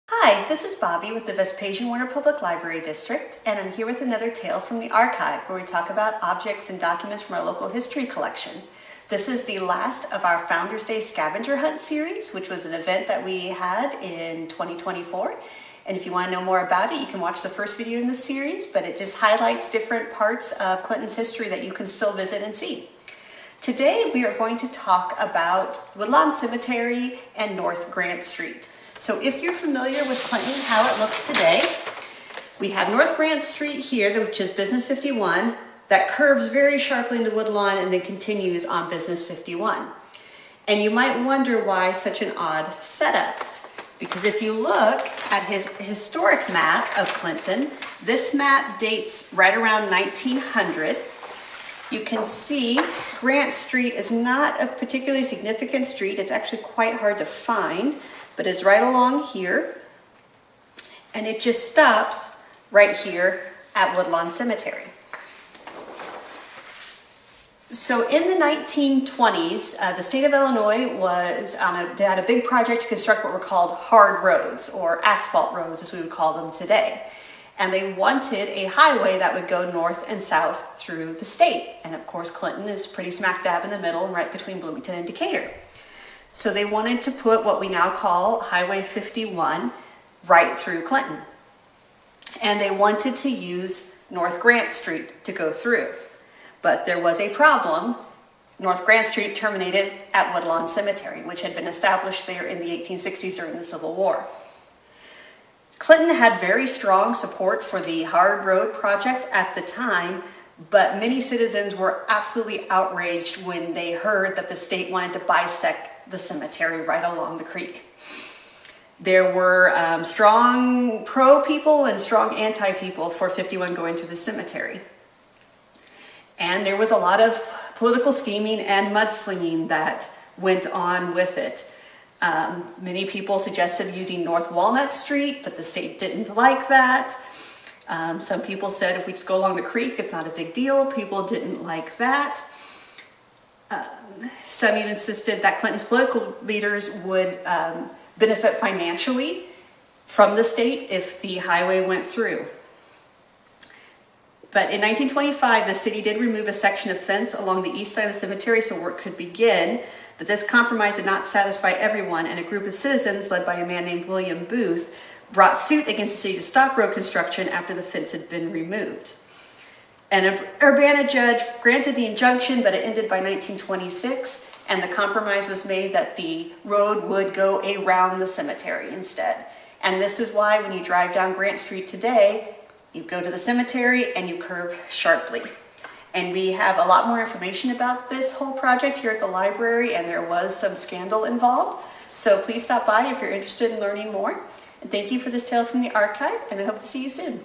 Hi, this is Bobbi with the Vespasian Warner Public Library District, and I'm here with another tale from the archive where we talk about objects and documents from our local history collection. This is the last of our Founders Day Scavenger Hunt series, which was an event that we had in 2024. And if you want to know more about it, you can watch the first video in the series, but it just highlights different parts of Clinton's history that you can still visit and see. Today, we are going to talk about Woodlawn Cemetery and North Grant Street. So if you're familiar with Clinton, how it looks today, we have North Grant Street here, which is Business 51, that curves very sharply into Woodlawn and then continues on Business 51. And you might wonder why such an odd setup. Because if you look at his historic map of Clinton, this map dates right around 1900. You can see Grant Street is not a particularly significant street. It's actually quite hard to find, but it's right along here. And it just stops right here at Woodlawn Cemetery. So in the 1920s, the state of Illinois they had a big project to construct what were called hard roads, or asphalt roads as we would call them today. And they wanted a highway that would go north and south through the state. And of course, Clinton is pretty smack dab in the middle, right between Bloomington and Decatur. So they wanted to put what we now call Highway 51 right through Clinton. And they wanted to use North Grant Street to go through. But there was a problem. North Grant Street terminated at Woodlawn Cemetery, which had been established there in the 1860s during the Civil War. Clinton had very strong support for the Hard Road project at the time, but many citizens were absolutely outraged when they heard that the state wanted to bisect the cemetery right along the creek. There were strong pro people and strong anti people for 51 going to the cemetery. And there was a lot of political scheming and mudslinging that went on with it. Many people suggested using North Walnut Street, but the state didn't like that. Some people said if we just go along the creek, it's not a big deal. People didn't like that. Some even insisted that Clinton's political leaders would benefit financially from the state if the highway went through. But in 1925, the city did remove a section of fence along the east side of the cemetery so work could begin. But this compromise did not satisfy everyone, and a group of citizens, led by a man named William Booth, brought suit against the city to stop road construction after the fence had been removed. An Urbana judge granted the injunction, but it ended by 1926, and the compromise was made that the road would go around the cemetery instead. And this is why when you drive down Grant Street today, you go to the cemetery and you curve sharply. And we have a lot more information about this whole project here at the library, and there was some scandal involved. So please stop by if you're interested in learning more. And thank you for this tale from the archive, and I hope to see you soon.